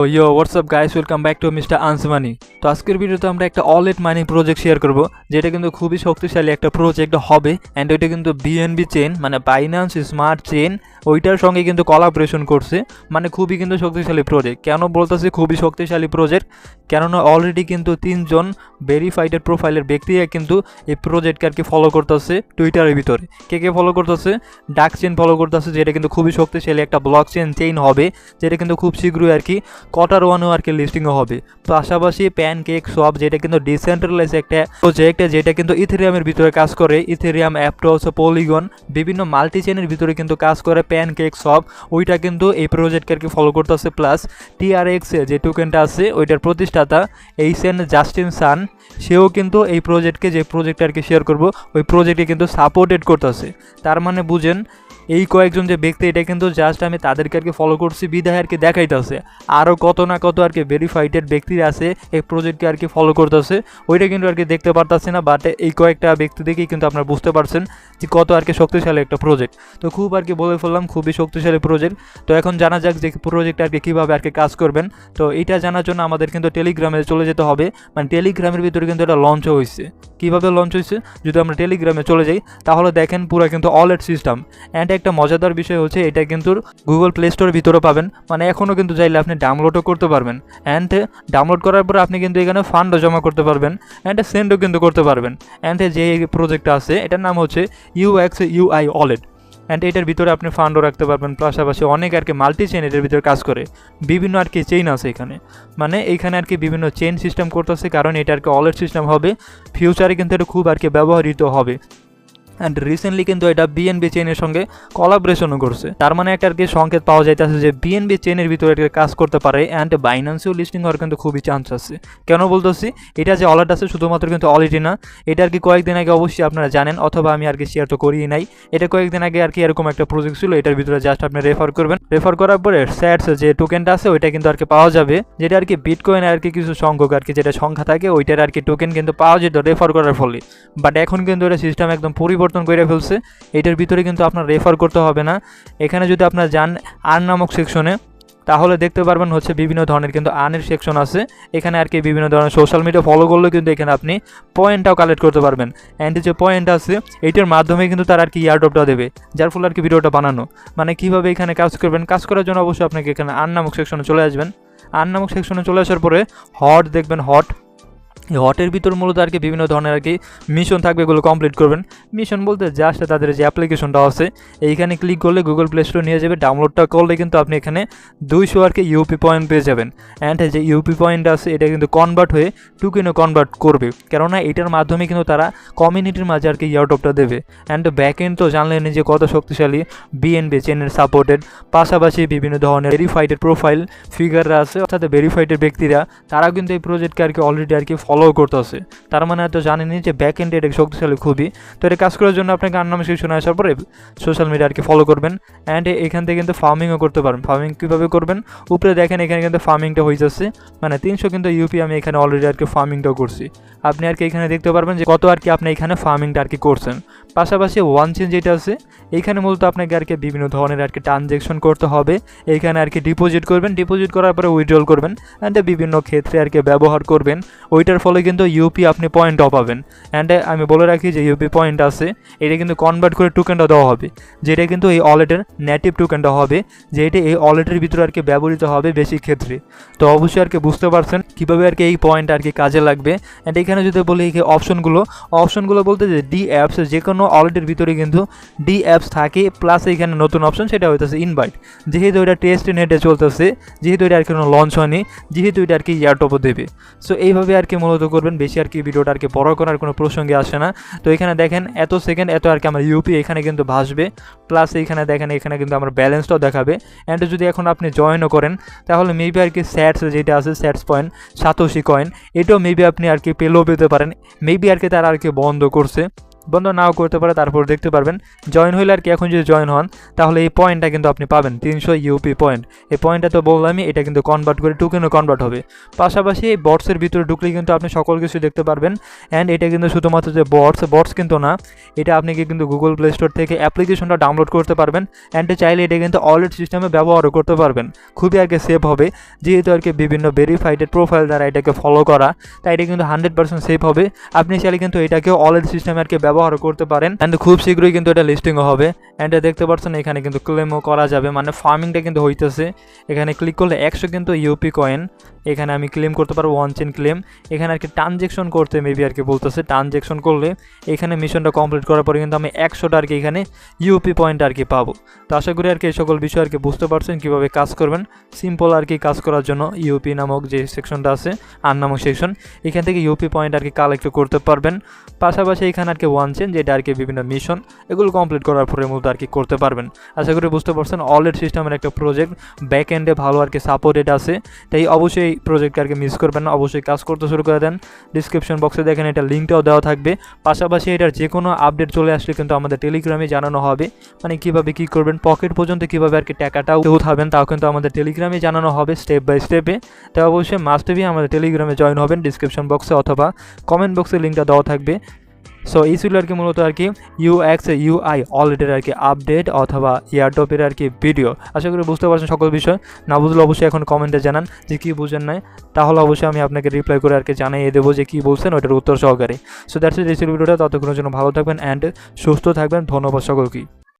Yo, what's up guys, welcome back to Mr. Ansmani। তো আজকের ভিডিওতে আমরা একটা ওয়ালেট মাইনিং প্রজেক্ট শেয়ার করব, যেটা কিন্তু খুবই শক্তিশালী একটা প্রজেক্ট হবে অ্যান্ড ওইটা কিন্তু বিএনবি চেইন মানে বাইন্যান্স স্মার্ট চেইন ওইটার সঙ্গে কিন্তু কোলাবোরেশন করছে। মানে খুবই কিন্তু শক্তিশালী প্রজেক্ট। কেন বলতেছি খুবই শক্তিশালী প্রজেক্ট? কেননা অলরেডি কিন্তু 3জন ভেরিফাইডেড প্রোফাইলের ব্যক্তিরা কিন্তু এই প্রজেক্টকে আর কি ফলো করতেছে টুইটারের ভিতরে। কে ফলো করতেছে? ডাক চেইন ফলো করতেছে, যেটা কিন্তু খুবই শক্তিশালী একটা ব্লক চেইন হবে, যেটা কিন্তু খুব শীঘ্রই আর কি কটার ওয়ানও আর কি লিস্টিংও হবে। পাশাপাশি প্যানকেক সোয়াপ, যেটা কিন্তু ডিসেন্ট্রালাইজ একটা প্রজেক্ট, যেটা কিন্তু ইথেরিয়ামের ভিতরে কাজ করে। ইথেরিয়াম, অ্যাপটস, পলিগন বিভিন্ন মাল্টি চেনের ভিতরে কিন্তু কাজ করে প্যানকেক সোয়াপ, ওইটা কিন্তু এই প্রজেক্টকে আর কি ফলো করতেছে। প্লাস টিআরএক্স যে টোকেনটা আছে ওইটার প্রতিষ্ঠাতা এইচএন জাস্টিন সান, সেও কিন্তু এই প্রজেক্টকে যে প্রজেক্ট আর কি শেয়ার করবো ওই প্রজেক্টকে কিন্তু সাপোর্টেড করতেছে। তার মানে বুঝেন এই কয়েকজন যে ব্যক্তি, এটা কিন্তু জাস্ট আমি তাদেরকে আর কি ফলো করছি বিদায় আর কি দেখাইতেছে। আরও কত না কত আর কি ভেরিফাইডেড ব্যক্তিরা আছে এই প্রজেক্টকে আর কি ফলো করতেছে, ওইটা কিন্তু আর কি দেখতে পারতেছে না। বাট এই কয়েকটা ব্যক্তি দেখেই কিন্তু আপনারা বুঝতে পারছেন যে কত আর কি শক্তিশালী একটা প্রজেক্ট। তো খুব আর কি বলে ফেললাম খুবই শক্তিশালী প্রজেক্ট। তো এখন জানা যাক যে প্রজেক্ট আর কি কীভাবে আর কি কাজ করবেন। তো এটা জানার জন্য আমাদের কিন্তু টেলিগ্রামে চলে যেতে হবে। মানে টেলিগ্রামের ভিতরে কিন্তু এটা লঞ্চ হয়েছে। কীভাবে লঞ্চ হয়েছে? যদি আমরা টেলিগ্রামে চলে যাই তাহলে দেখেন পুরো কিন্তু ওয়ালেট সিস্টেম। অ্যান্ড একটা মজাদার বিষয় হচ্ছে এটা কিন্তু গুগল প্লে স্টোরের ভিতরে পাবেন। মানে এখনও কিন্তু চাইলে আপনি ডাউনলোডও করতে পারবেন। অ্যান্ড ডাউনলোড করার পরে আপনি কিন্তু এখানে ফান্ডও জমা করতে পারবেন অ্যান্ড সেন্ডও কিন্তু করতে পারবেন। অ্যান্ড যে প্রজেক্টটা আছে এটার নাম হচ্ছে UXUI ওয়ালেট। অ্যান্ড এটার ভিতরে আপনি ফান্ডও রাখতে পারবেন। পাশাপাশি অনেক আর কি মাল্টি চেইন এটার ভিতরে কাজ করে, বিভিন্ন আর কি চেইন আছে এখানে। মানে এইখানে আর কি বিভিন্ন চেইন সিস্টেম করতেছে, কারণ এটা আর কি ওয়ালেট সিস্টেম হবে। ফিউচারে কিন্তু এটা খুব আর কি ব্যবহৃত হবে। অ্যান্ড রিসেন্টলি কিন্তু এটা বিএনবি চেইনের সঙ্গে কোলাবোরেশনও করছে। তার মানে একটা আর কি সংকেত পাওয়া যাইতেছে যে বিএনবি চেইনের ভিতরে কাজ করতে পারে। অ্যান্ড বাইন্যান্সেও লিস্টিং হওয়ার কিন্তু খুবই চান্স আছে। কেন বলতেছি? এটা যে ওয়ালেট আছে শুধুমাত্র কিন্তু ওয়ালেটই না, এটা আর কি কয়েকদিন আগে অবশ্যই আপনারা জানেন, অথবা আমি আর কি শেয়ার তো করিই নাই। এটা কয়েকদিন আগে আর কি এরকম একটা প্রজেক্ট ছিল, এটার ভিতরে জাস্ট আপনি রেফার করবেন। রেফার করার পরে স্যাটস যে টোকেনটা আছে ওইটা কিন্তু আর কি পাওয়া যাবে, যেটা আর কি বিটকয়েন আর কি কিছু সংখ্যক আর কি যেটা সংখ্যা থাকে ওইটার আর কি টোকেন কিন্তু পাওয়া যেত রেফার করার ফলে। বাট এখন কিন্তু এটা সিস্টেম একদম পরিবর্তন করে ফেলছে। এটার ভিতরে কিন্তু আপনার রেফার করতে হবে না। এখানে যদি আপনারা যান আর্ন নামক সেকশনে তাহলে দেখতে পারবেন হচ্ছে বিভিন্ন ধরনের কিন্তু আর্নের সেকশন আছে। এখানে আর কি বিভিন্ন ধরনের সোশ্যাল মিডিয়া ফলো করলেও কিন্তু এখানে আপনি পয়েন্টটাও কালেক্ট করতে পারবেন। অ্যান্ড যে পয়েন্ট আছে এইটার মাধ্যমে কিন্তু তারা আর কি ইয়ারড্রপটা দেবে, যার ফলে আর কি ভিডিওটা বানানো। মানে কীভাবে এখানে কাজ করবেন? কাজ করার জন্য অবশ্যই আপনাকে এখানে আর্ন নামক সেকশনে চলে আসবেন। আর্ন নামক সেকশনে চলে আসার পরে হট দেখবেন। হটের ভিতর মূলত আর কি বিভিন্ন ধরনের আর কি মিশন থাকবে, এগুলো কমপ্লিট করবেন। মিশন বলতে জাস্ট তাদের যে অ্যাপ্লিকেশনটা আছে এইখানে ক্লিক করলে গুগল প্লে স্টোরে নিয়ে যাবে। ডাউনলোডটা করলে কিন্তু আপনি এখানে 200 আর কি ইউপি পয়েন্ট পেয়ে যাবেন। অ্যান্ড যে ইউপি পয়েন্ট আছে এটা কিন্তু কনভার্ট হয়ে টোকেনে কনভার্ট করবে, কেননা এটার মাধ্যমে কিন্তু তারা কমিউনিটির মাঝে আর কি ইয়ারড্রপটা দেবে। অ্যান্ড ব্যাকএন্ড তো জানলেন যে কত শক্তিশালী, বিএনবি চেনের সাপোর্টেড। পাশাপাশি বিভিন্ন ধরনের ভেরিফাইডেড প্রোফাইল ফিগাররা আছে, অর্থাৎ ভেরিফাইডেড ব্যক্তিরা, তারাও কিন্তু এই প্রজেক্টকে আর কি অলরেডি আর কি ফলো করতেছে। তার মানে তো জানেনি যে ব্যাক এন্ডে এটা শক্তিশালী খুবই। তো এটা কাজ করার জন্য আপনাকে আর্ন নামক সেকশনে আসার পরে সোশ্যাল মিডিয়া আর কি ফলো করবেন। অ্যান্ড এখান থেকে কিন্তু ফার্মিংও করতে পারেন। ফার্মিং কীভাবে করবেন? উপরে দেখেন এখানে কিন্তু ফার্মিংটা হয়ে যাচ্ছে, মানে 300 কিন্তু ইউপি আমি এখানে অলরেডি আর কি ফার্মিংটাও করছি। আপনি আর কি এখানে দেখতে পারবেন যে কত আর কি আপনি এখানে ফার্মিংটা আর কি করছেন। পাশাপাশি ওয়ান চেন যেটা আছে এইখানে মূলত আপনাকে আর কি বিভিন্ন ধরনের আর কি ট্রানজ্যাকশন করতে হবে। এইখানে আর কি ডিপোজিট করবেন, ডিপোজিট করার পরে উইথড্রল করবেন। অ্যান্ড বিভিন্ন ক্ষেত্রে আর কি ব্যবহার করবেন। ওইটার ফলে কিন্তু ইউপি আপনি পয়েন্টও পাবেন। অ্যান্ড আমি বলে রাখি যে ইউপি পয়েন্ট আছে এটা কিন্তু কনভার্ট করে টোকেনটা দেওয়া হবে, যেটা কিন্তু এই ওয়ালেটের নেটিভ টোকেনটা হবে, যেটা এই ওয়ালেটের ভিতরে আর কি ব্যবহৃত হবে বেশি ক্ষেত্রে। তো অবশ্যই আর কি বুঝতে পারছেন কীভাবে আর কি এই পয়েন্ট আর কি কাজে লাগবে। অ্যান্ড এখানে যদি বলি এই অপশনগুলো বলতে যে ডি অ্যাপস, যে কোনো ওয়ালেটের ভিতরে কিন্তু ডি অ্যাপস থাকে। প্লাস এখানে নতুন অপশন সেটা হইতেছে ইনভাইট। যেহেতু এটা টেস্ট নেটে চলতেছে, যেহেতু এটা আর কি কোনো লঞ্চ হয়নি, যেহেতু এটা আর কি ইয়ারড্রপও দেবে। সো এইভাবে আর কি মূলত করবেন। বেশি আর কি ভিডিওটা আর কি বড় করার কোনো প্রসঙ্গে আসে না। তো এখানে দেখেন এত সেকেন্ড এত আর কি আমার ইউপি এখানে কিন্তু ভাসবে। প্লাস এইখানে দেখেন এখানে কিন্তু আমার ব্যালেন্সটাও দেখাবে। অ্যান্ড যদি এখন আপনি জয়েনও করেন তাহলে মেবি আর কি স্যাটস যেটা আছে স্যাটস পয়েন্ট সাতোশি কয়েন, এটাও মেবি আপনি আর কি পেলেও পেতে পারেন। মেবি আর কি তারা আর কি বন্ধ করছে। বন্ধ নাও করতে পারে, তারপর দেখতে পারবেন জয়েন হইলে আর কি। এখন যদি জয়েন হন তাহলে এই পয়েন্টটা কিন্তু আপনি পাবেন 300 ইউপি পয়েন্ট। এই পয়েন্টটা তো বললামই, এটা কিন্তু কনভার্ট করে টোকেনও কনভার্ট হবে। পাশাপাশি এই বটসের ভিতরে ঢুকলে কিন্তু আপনি সকল কিছু দেখতে পারবেন। অ্যান্ড এটা কিন্তু শুধুমাত্র যে বটস কিন্তু না, এটা আপনি কিন্তু গুগল প্লে স্টোর থেকে অ্যাপ্লিকেশনটা ডাউনলোড করতে পারবেন। অ্যান্ড চাইলে এটা কিন্তু ওয়ালেট সিস্টেমে ব্যবহারও করতে পারবেন। খুবই আর কি সেফ হবে, যেহেতু আর কি বিভিন্ন ভেরিফাইড প্রোফাইল দ্বারা এটাকে ফলো করা, তাই এটা কিন্তু 100% সেফ হবে। আপনি চাইলে কিন্তু এটাকে ওয়ালেট সিস্টেমে আর কি ব্যবহারও করতে পারেন। অ্যান্ড খুব শীঘ্রই কিন্তু এটা লিস্টিংও হবে। অ্যান্ড দেখতে পাচ্ছেন এখানে কিন্তু ক্লেমও করা যাবে, মানে ফার্মিংটা কিন্তু হইতেছে। এখানে ক্লিক করলে 100 কিন্তু ইউপি কয়েন এখানে আমি ক্লেম করতে পারবো, ওয়ান চেন ক্লেম। এখানে আর কি ট্রানজেকশন করতে মেবি আর কি বলতেছে, ট্রানজেকশন করলে এখানে মিশনটা কমপ্লিট করার পরে কিন্তু আমি 100টা আর কি এখানে ইউপি পয়েন্ট আর কি পাবো। তো আশা করি আর কি এই সকল বিষয় আর কি বুঝতে পারছেন কীভাবে কাজ করবেন। সিম্পল আর কি কাজ করার জন্য ইউপি নামক যে সেকশনটা আছে, আর নামক সেকশন, এখান থেকে ইউপি পয়েন্ট আর কি কালেক্ট করতে পারবেন। পাশাপাশি এখানে আর কি ওয়ান চেন, যেটা আর কি বিভিন্ন মিশন, এগুলো কমপ্লিট করার পরে মূলত আর কি করতে পারবেন। আশা করি বুঝতে পারছেন। ওয়ালেট সিস্টেমের একটা প্রজেক্ট, ব্যাক এন্ডে ভালো আর কি সাপোর্টেড আছে, তাই অবশ্যই এই প্রজেক্ট আর কি মিস করবেন না, অবশ্যই কাজ করতে শুরু করে দেন। ডিসক্রিপশন বক্সে দেখেন এটা লিঙ্কটাও দেওয়া থাকবে। পাশাপাশি এটার যে কোনো আপডেট চলে আসলে কিন্তু আমাদের টেলিগ্রামে জানানো হবে, মানে কীভাবে কী করবেন, পকেট পর্যন্ত কীভাবে আর কি টাকাটাও উঠাবেন, তাও কিন্তু আমাদের টেলিগ্রামে জানানো হবে স্টেপ বাই স্টেপে। তাই অবশ্যই মাস্ট বি আমাদের টেলিগ্রামে জয়েন হবেন। ডিসক্রিপশন বক্সে অথবা কমেন্ট বক্সে লিঙ্কটা দেওয়া থাকবে। সো এই ছিল আর কি মূলত আর কি UX UI অলরেডির আর কি আপডেট অথবা এয়ারড্রপের আর কি ভিডিও। আশা করি বুঝতে পারছেন সকল বিষয়। না বুঝলে অবশ্যই এখন কমেন্টে জানান যে কী বুঝেন নাই, তাহলে অবশ্যই আমি আপনাকে রিপ্লাই করে আর কি জানিয়ে দেবো যে কী বলছেন ওইটার উত্তর সহকারে। সো দ্যাটস ইট, এই ছিল ভিডিওটা। ততক্ষণের জন্য ভালো থাকবেন অ্যান্ড সুস্থ থাকবেন। ধন্যবাদ সকলকে।